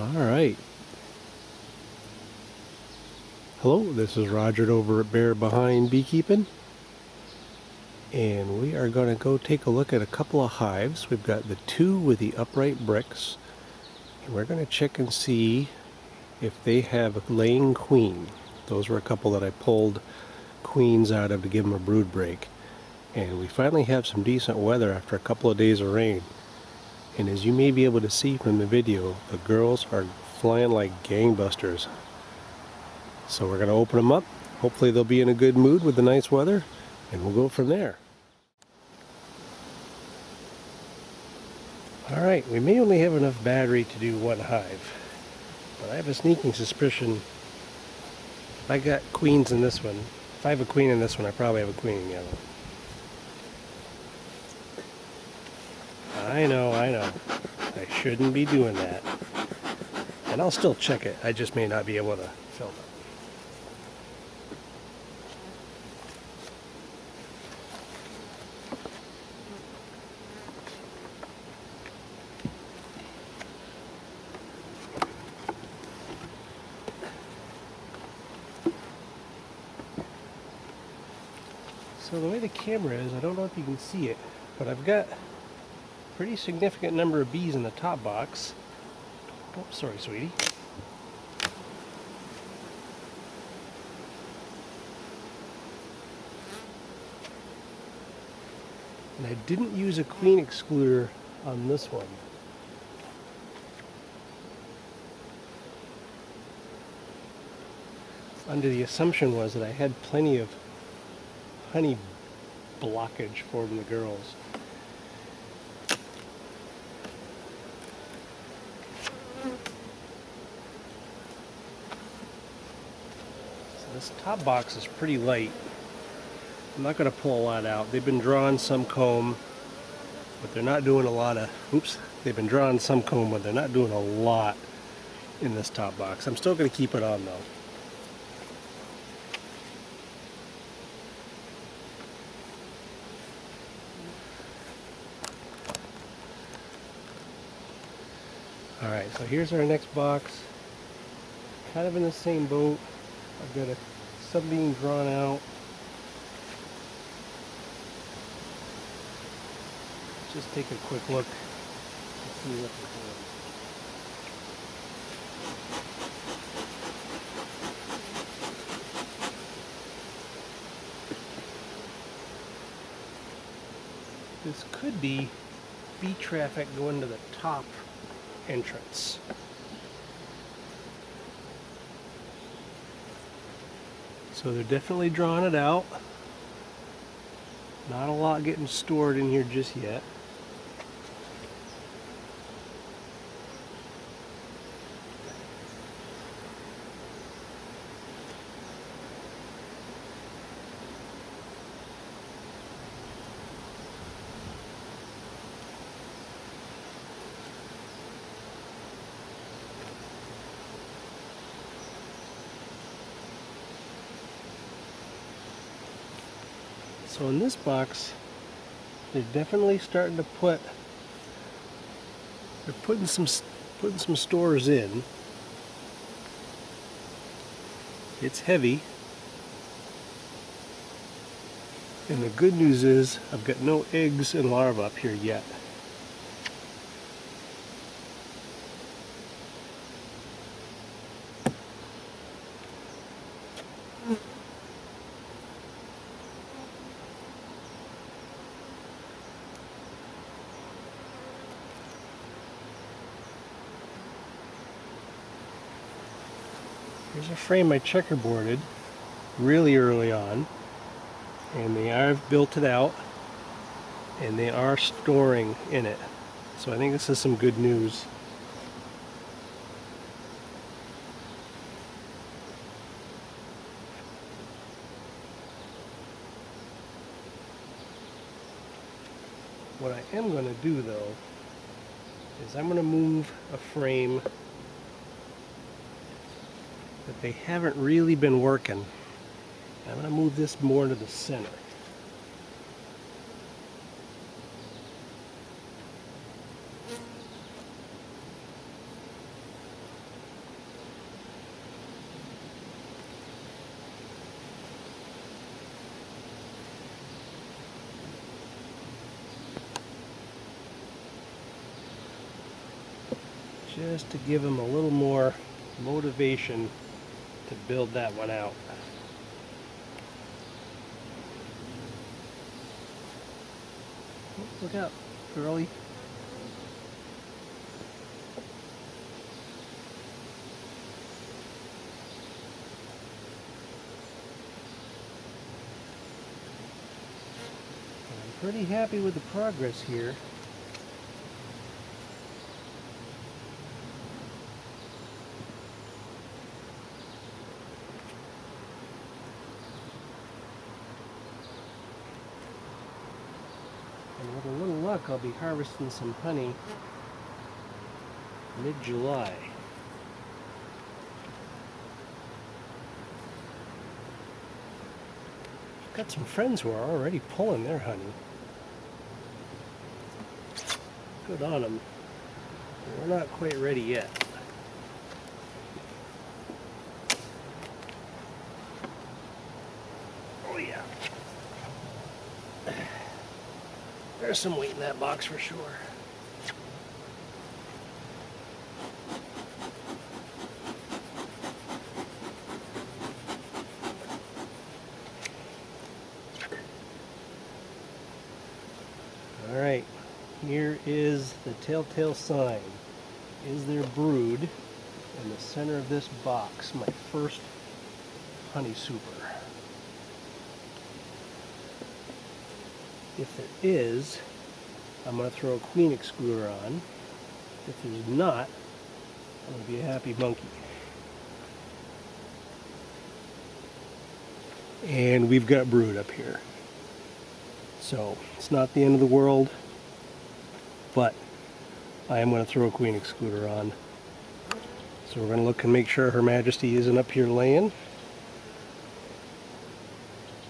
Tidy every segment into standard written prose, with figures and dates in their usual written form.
Alright. Hello, this is Roger over at Bear Behind Beekeeping. And we are going to go take a look at a couple of hives. We've got the two with the upright bricks. And we're going to check and see if they have a laying queen. Those were a couple that I pulled queens out of to give them a brood break. And we finally have some decent weather after a couple of days of rain. And as you may be able to see from the video, the girls are flying like gangbusters. So we're going to open them up. Hopefully they'll be in a good mood with the nice weather, and we'll go from there. Alright, we may only have enough battery to do one hive, but I have a sneaking suspicion if I got queens in this one, if I have a queen in this one, I probably have a queen in the other one. I know. I shouldn't be doing that. And I'll still check it. I just may not be able to film it. So the way the camera is, I don't know if you can see it, but I've got pretty significant number of bees in the top box. Oh, sorry, sweetie. And I didn't use a queen excluder on this one. Under the assumption was that I had plenty of honey blockage for the girls. This top box is pretty light. I'm not going to pull a lot out. They've been drawing some comb, but they're not doing a lot of, they've been drawing some comb, but they're not doing a lot in this top box. I'm still going to keep it on though. Alright, so here's our next box. Kind of in the same boat. I've got a sunbeam drawn out. Just take a quick look and see what they're doing. This could be bee traffic going to the top entrance. So they're definitely drawing it out. Not a lot getting stored in here just yet. So in this box, they're definitely starting to they're putting some stores in. It's heavy. And the good news is I've got no eggs and larvae up here yet. Here's a frame I checkerboarded really early on, and I've built it out, and they are storing in it. So I think this is some good news. What I am going to do though is I'm going to move a frame that they haven't really been working. I'm going to move this more to the center. just to give him a little more motivation to build that one out. Look out, girlie. I'm pretty happy with the progress here. And with a little luck, I'll be harvesting some honey mid-July. I've got some friends who are already pulling their honey. Good on them. We're not quite ready yet. Oh yeah. There's some weight in that box for sure. All right, here is the telltale sign. Is there brood in the center of this box? My first honey super. If there is, I'm going to throw a queen excluder on. If there's not, I'm going to be a happy monkey. And we've got brood up here. So it's not the end of the world, but I am going to throw a queen excluder on. So we're going to look and make sure Her Majesty isn't up here laying.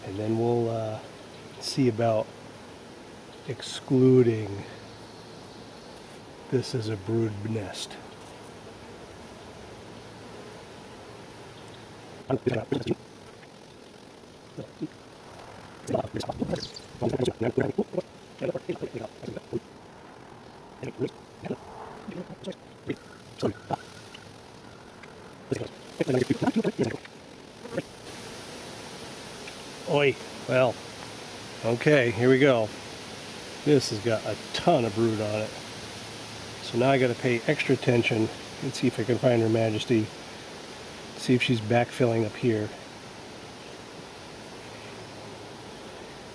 And then we'll see about excluding this as a brood nest. Oi, well, okay, here we go. This has got a ton of brood on it. So now I got to pay extra attention and see if I can find Her Majesty. See if she's backfilling up here.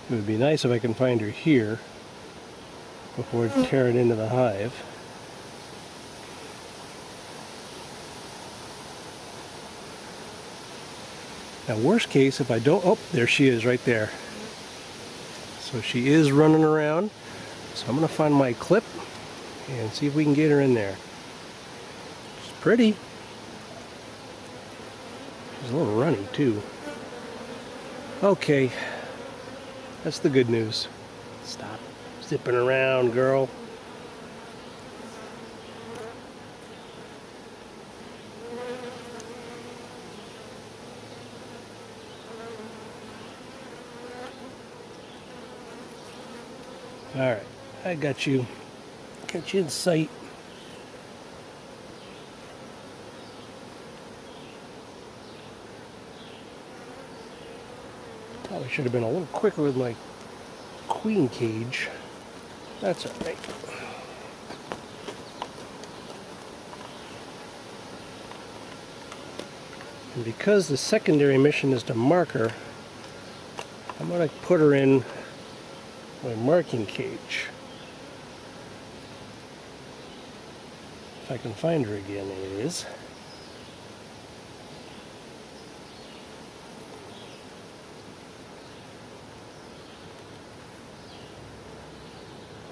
It would be nice if I can find her here before tearing into the hive. Now worst case, if I don't, oh, there she is right there. So she is running around. So I'm going to find my clip and see if we can get her in there. She's pretty. She's a little runny too. Okay, that's the good news. Stop zipping around, girl. Alright, I got you. Got you in sight. Probably should have been a little quicker with my queen cage. That's alright. And because the secondary mission is to mark her, I'm going to put her in my marking cage. If I can find her again, there it is.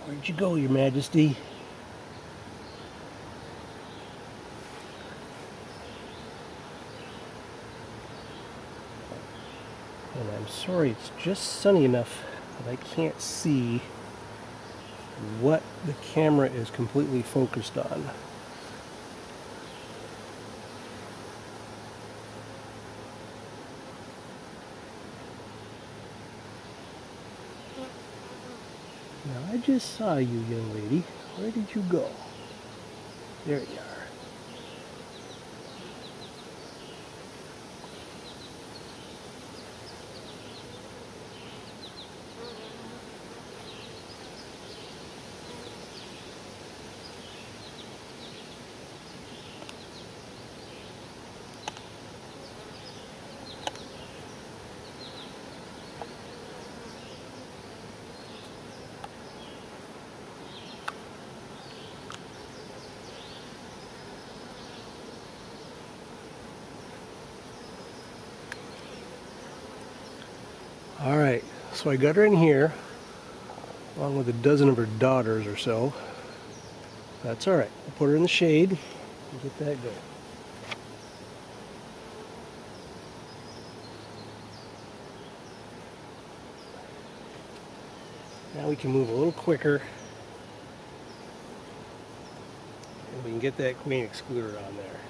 Where'd you go, Your Majesty? And I'm sorry, it's just sunny enough that I can't see what the camera is completely focused on. Now I just saw you, young lady. Where did you go? There you are. So I got her in here, along with a dozen of her daughters or so. That's alright. We'll put her in the shade and get that going. Now we can move a little quicker and we can get that queen excluder on there.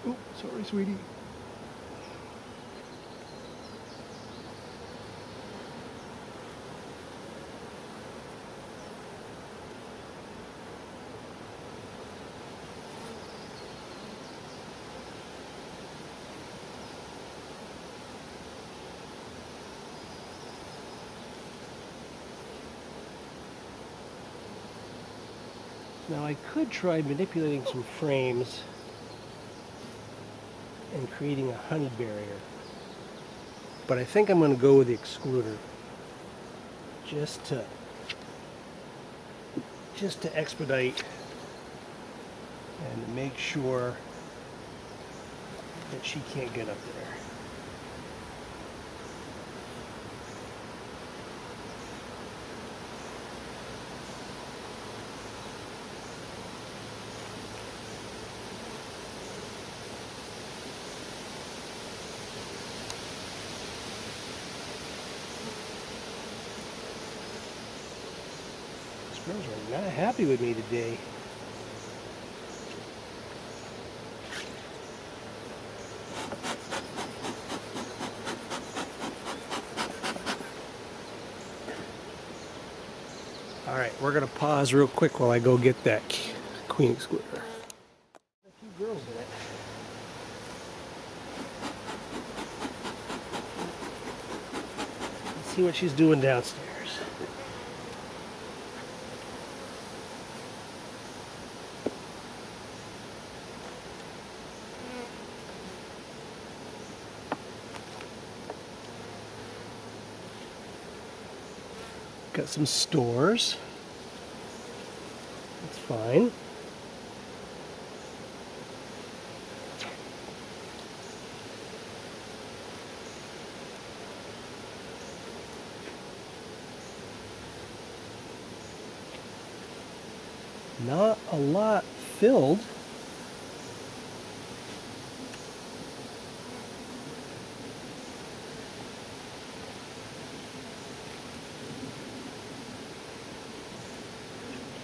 Oh, sorry, sweetie. Now I could try manipulating some frames and creating a honey barrier, but I think I'm going to go with the excluder just to expedite and to make sure that she can't get up there. Girls are not happy with me today. Alright, we're going to pause real quick while I go get that queen excluder. A few girls in it. Let's see what she's doing downstairs. Got some stores. That's fine. Not a lot filled.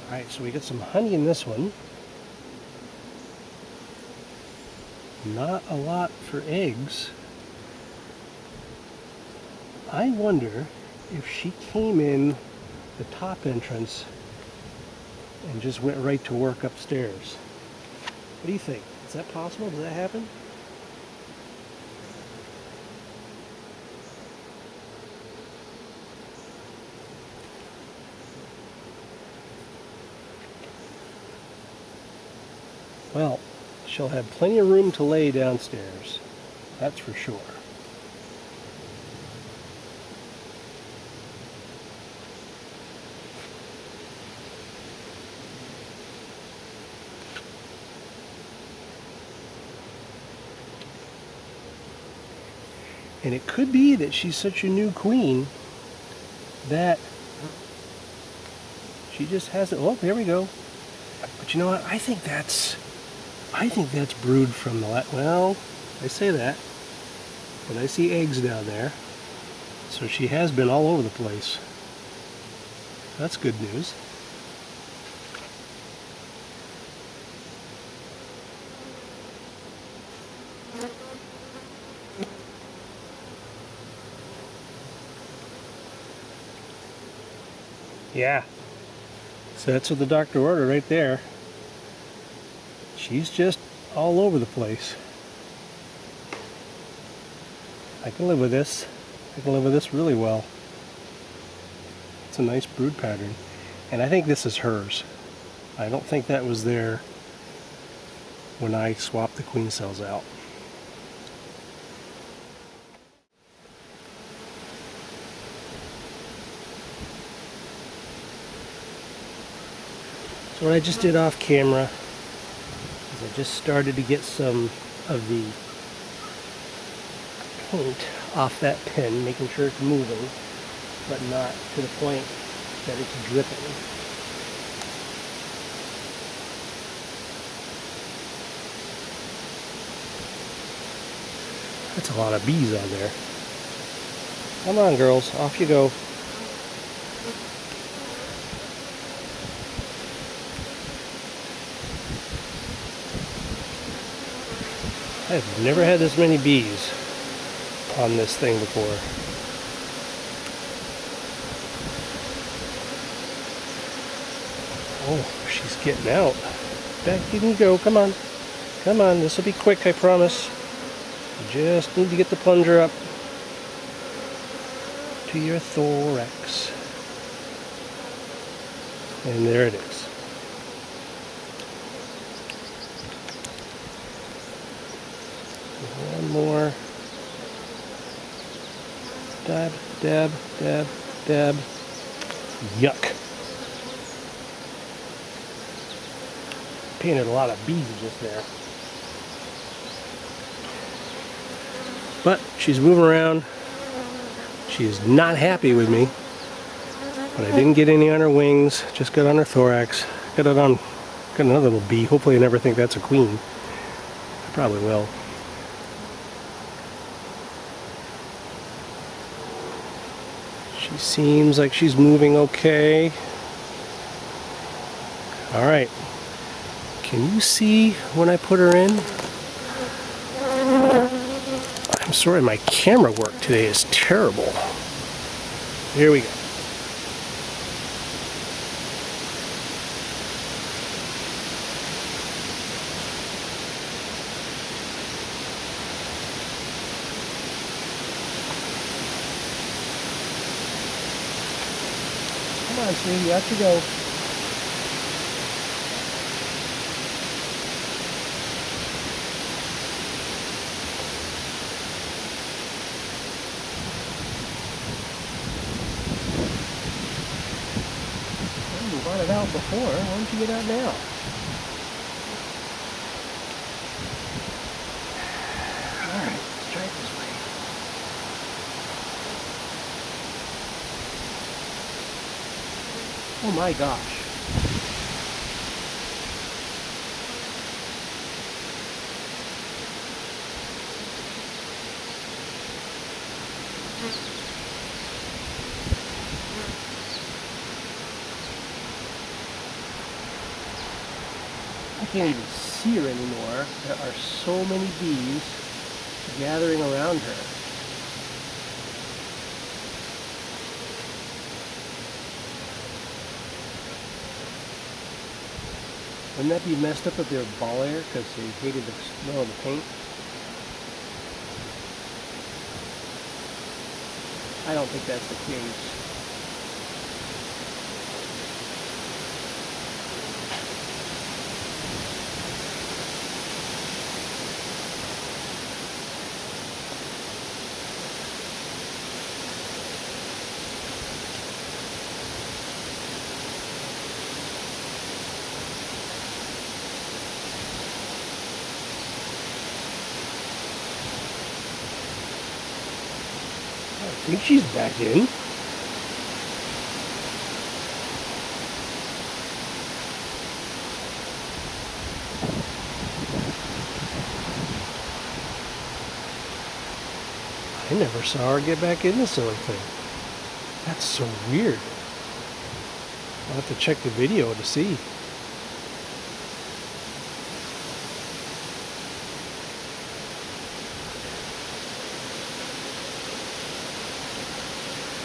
Alright, so we got some honey in this one. Not a lot for eggs. I wonder if she came in the top entrance and just went right to work upstairs. What do you think? Is that possible? Does that happen? Well, she'll have plenty of room to lay downstairs. That's for sure. And it could be that she's such a new queen that she just hasn't. Oh, there we go. But you know what? I think that's brood from the well, I say that, but I see eggs down there. So she has been all over the place. That's good news. Yeah. So that's what the doctor ordered right there. She's just all over the place. I can live with this. I can live with this really well. It's a nice brood pattern. And I think this is hers. I don't think that was there when I swapped the queen cells out. So what I just did off camera is I just started to get some of the paint off that pin, making sure it's moving, but not to the point that it's dripping. That's a lot of bees on there. Come on, girls, off you go. I've never had this many bees on this thing before. Oh, she's getting out. Back you can go, come on. Come on, this will be quick, I promise. You just need to get the plunger up to your thorax. And there it is. One more. Dab, dab, dab, dab. Yuck. Painted a lot of bees just there. But she's moving around. She's not happy with me. But I didn't get any on her wings, just got on her thorax. Got another little bee. Hopefully I never think that's a queen. I probably will. She seems like she's moving okay. Alright. Can you see when I put her in? I'm sorry, my camera work today is terrible. Here we go. Come on, sweetie, out you go. You wanted out before. Why don't you get out now? Alright, let's try it this way. Oh my gosh. I can't even see her anymore. There are so many bees gathering around her. Wouldn't that be messed up if they were ball air because they hated the smell of the paint? I don't think that's the case. I think she's back in. I never saw her get back in the silly thing. That's so weird. I'll have to check the video to see.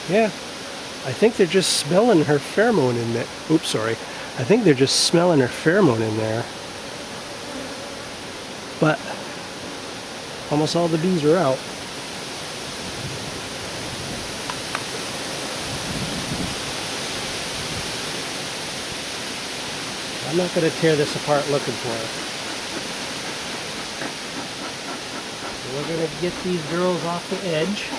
Yeah, I think they're just smelling her pheromone in there. Oops, sorry. I think they're just smelling her pheromone in there. But almost all the bees are out. I'm not going to tear this apart looking for her. So we're going to get these girls off the edge.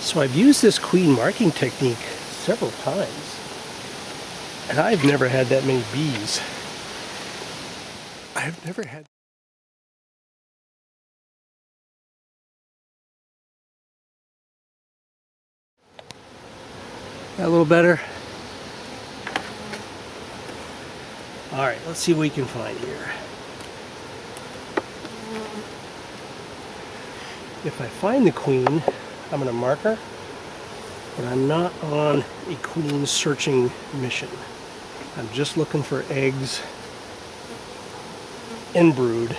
So I've used this queen marking technique several times, and I've never had that many bees. I've never had. That a little better? All right, let's see what we can find here. If I find the queen, I'm going to mark her, but I'm not on a queen searching mission. I'm just looking for eggs and brood.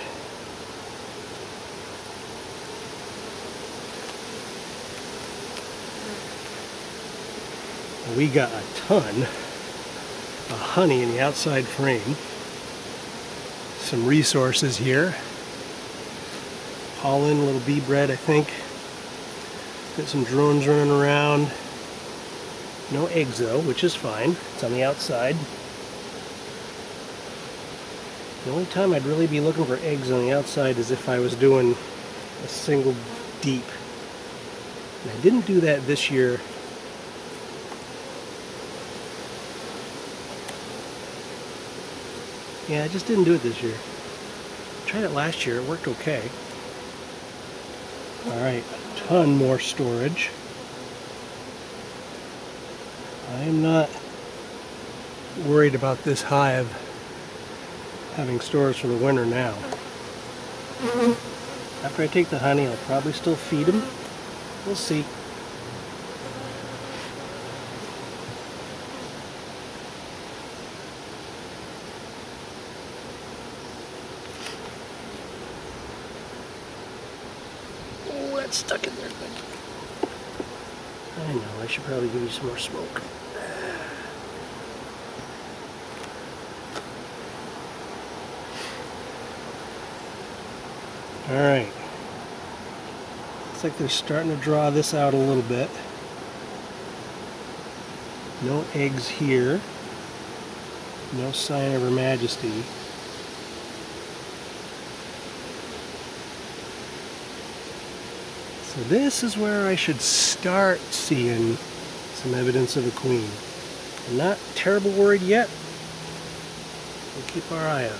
We got a ton of honey in the outside frame. Some resources here. Pollen, little bee bread, I think. Got some drones running around. No eggs though, which is fine. It's on the outside. The only time I'd really be looking for eggs on the outside is if I was doing a single deep. And I didn't do that this year. Yeah, I just didn't do it this year. Tried it last year, it worked okay. Alright, a ton more storage. I am not worried about this hive having stores for the winter now. After I take the honey, I'll probably still feed them. We'll see. Oh, that's stuck in there good. I know, I should probably give you some more smoke. Alright. Looks like they're starting to draw this out a little bit. No eggs here. No sign of Her Majesty. So this is where I should start seeing some evidence of a queen. I'm not terrible worried yet. We'll keep our eye out.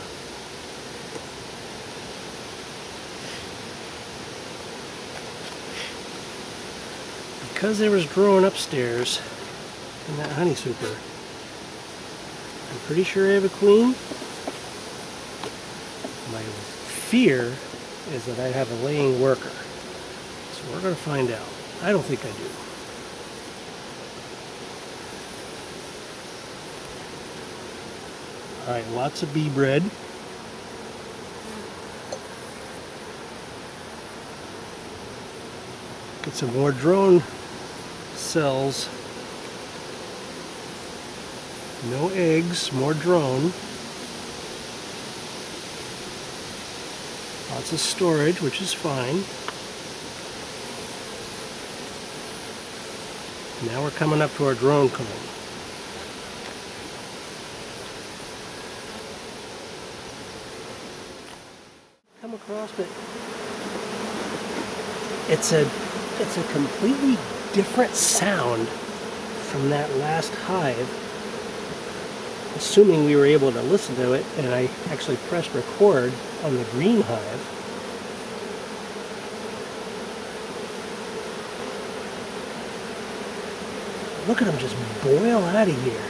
Because there was drone upstairs in that honey super, I'm pretty sure I have a queen. My fear is that I have a laying worker. So we're going to find out. I don't think I do. Alright, lots of bee bread. Get some more drone cells. No eggs, more drone. Lots of storage, which is fine. Now we're coming up to our drone comb. Come across, but it's a completely different sound from that last hive. Assuming we were able to listen to it, and I actually pressed record on the green hive. Look at them just boil out of here.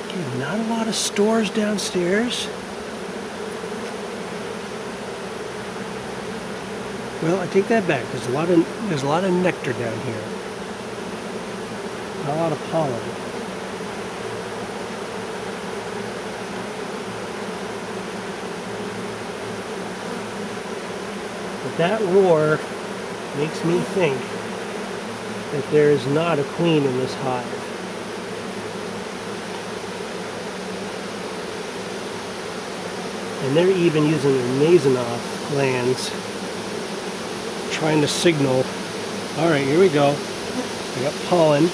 Okay, not a lot of stores downstairs. Well, I take that back. There's a lot of nectar down here. Not a lot of pollen. But that roar makes me think that there is not a queen in this hive. And they're even using their Nasonoff glands trying to signal. Alright, here we go. I got pollen.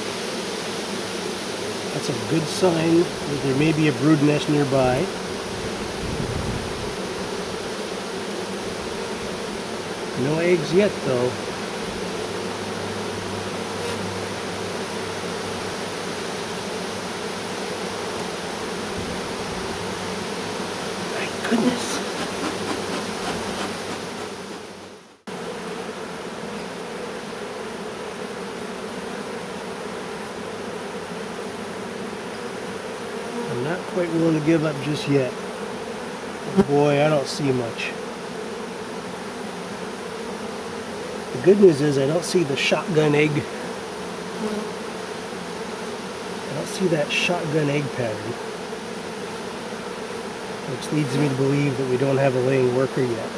That's a good sign that there may be a brood nest nearby. No eggs yet, though. My goodness. I'm not quite willing to give up just yet. Boy, I don't see much. The good news is I don't see the shotgun egg. I don't see that shotgun egg pattern, which leads me to believe that we don't have a laying worker yet.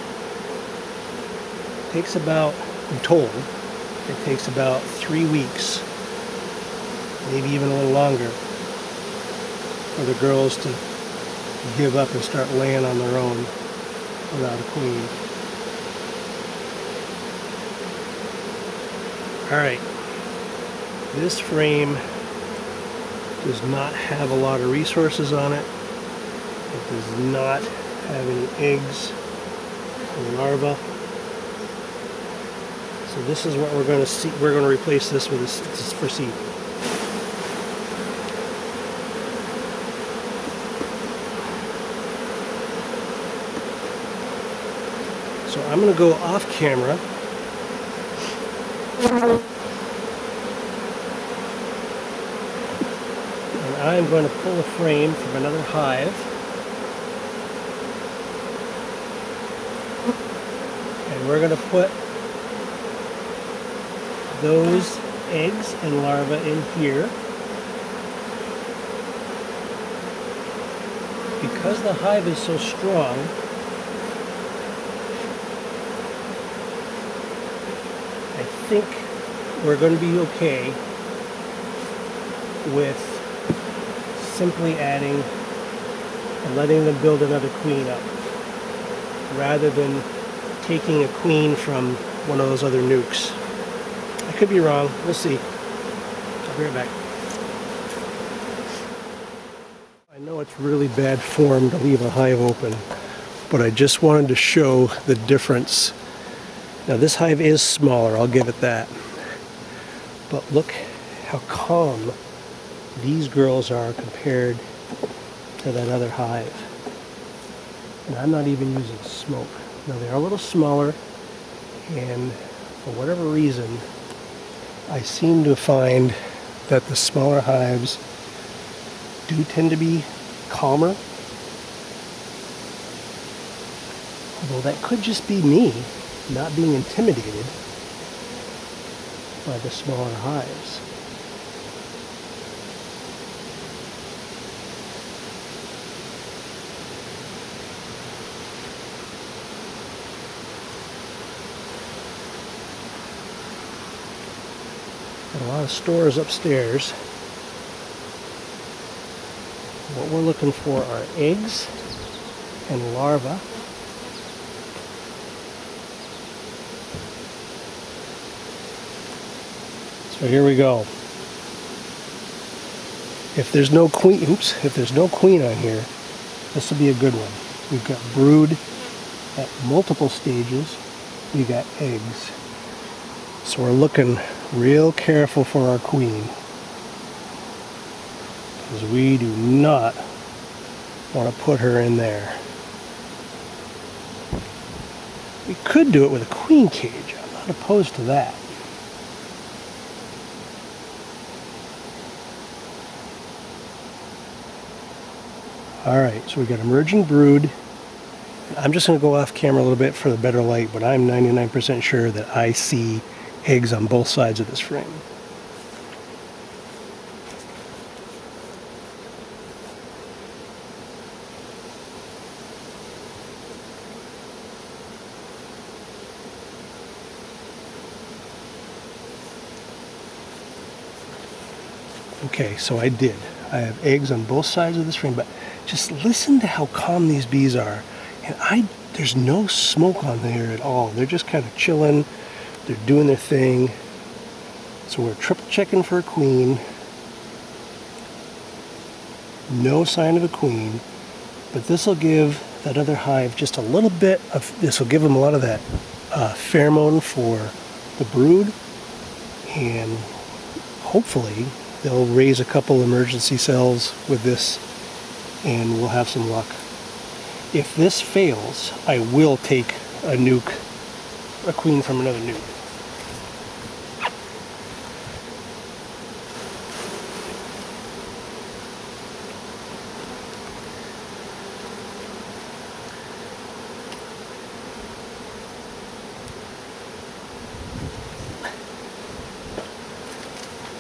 It takes about, I'm told, it takes about 3 weeks, maybe even a little longer, for the girls to give up and start laying on their own without a queen. Alright, this frame does not have a lot of resources on it. It does not have any eggs or larvae. So this is what we're going to see. We're going to replace this with this is for seed. So I'm going to go off camera. And I'm going to pull a frame from another hive. And we're going to put those eggs and larvae in here. Because the hive is so strong, I think we're going to be okay with simply adding and letting them build another queen up, rather than taking a queen from one of those other nukes. I could be wrong. We'll see. I'll be right back. I know it's really bad form to leave a hive open, but I just wanted to show the difference. Now this hive is smaller, I'll give it that. But look how calm these girls are compared to that other hive. And I'm not even using smoke. Now they are a little smaller, and for whatever reason, I seem to find that the smaller hives do tend to be calmer. Although that could just be me not being intimidated by the smaller hives. Got a lot of stores upstairs. What we're looking for are eggs and larvae. So here we go. If there's no queen, if there's no queen on here, this will be a good one. We've got brood at multiple stages. We've got eggs. So we're looking real careful for our queen, because we do not want to put her in there. We could do it with a queen cage. I'm not opposed to that. Alright, so we got emerging brood. I'm just going to go off camera a little bit for the better light, but I'm 99% sure that I see eggs on both sides of this frame. Okay, so I did. I have eggs on both sides of this frame, but just listen to how calm these bees are. And there's no smoke on there at all. They're just kind of chilling. They're doing their thing. So we're triple checking for a queen. No sign of a queen. But this will give that other hive just a little bit of, this will give them a lot of that pheromone for the brood, and hopefully they'll raise a couple emergency cells with this and we'll have some luck. If this fails, I will take a queen from another nuke.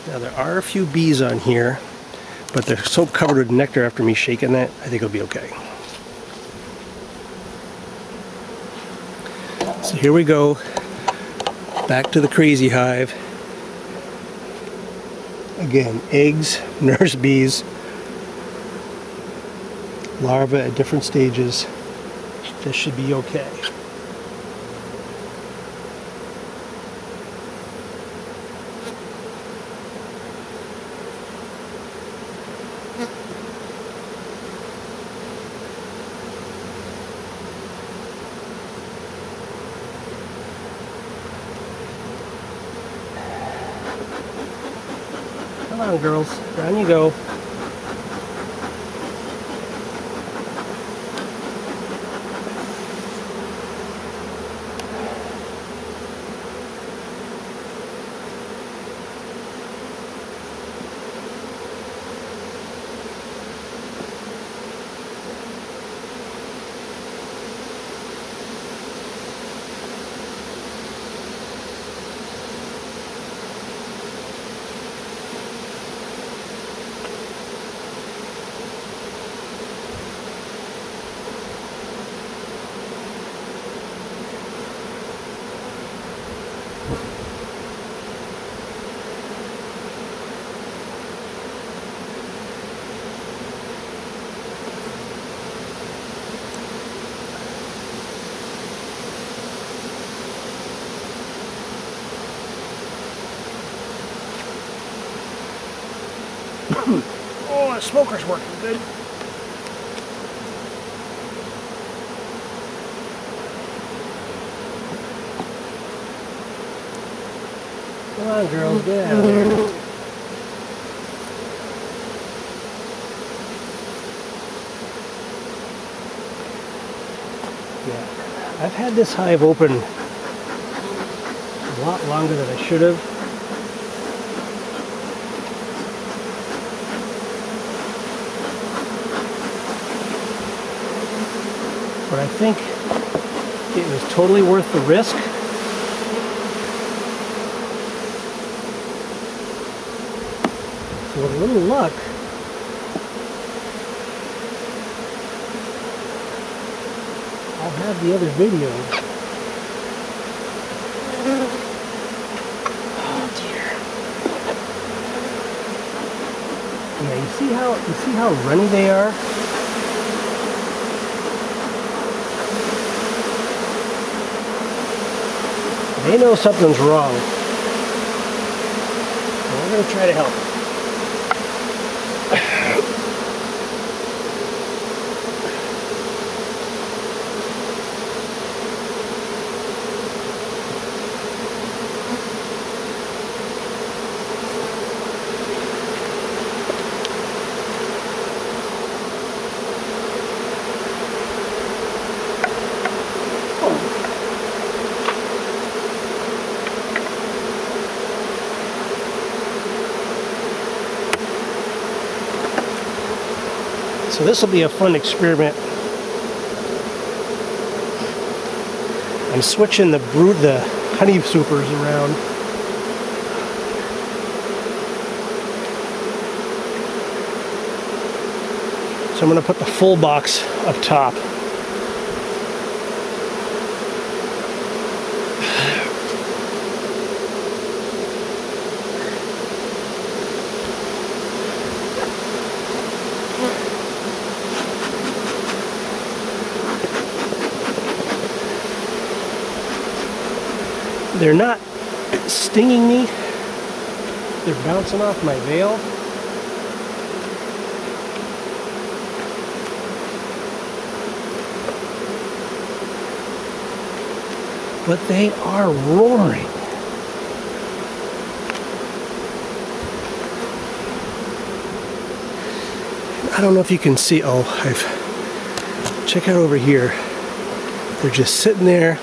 Now there are a few bees on here, but they're so covered with nectar after me shaking that, I think it'll be okay. So here we go, back to the crazy hive. Again, eggs, nurse bees, larvae at different stages. This should be okay. Come on, girls, down you go. Oh, the smoker's working good. Come on, girls, get out of there. Yeah, I've had this hive open a lot longer than I should have. But I think it was totally worth the risk. So with a little luck, I'll have the other video. Oh dear. Yeah, you see how runny they are? They know something's wrong. So we're going to try to help them. So this will be a fun experiment. I'm switching the honey supers around. So I'm going to put the full box up top. They're not stinging me. They're bouncing off my veil. but they are roaring. I don't know if you can see, check out over here. They're just sitting there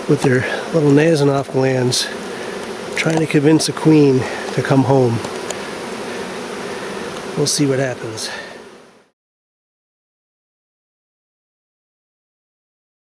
with their little Nasonoff glands trying to convince a queen to come home. We'll see what happens.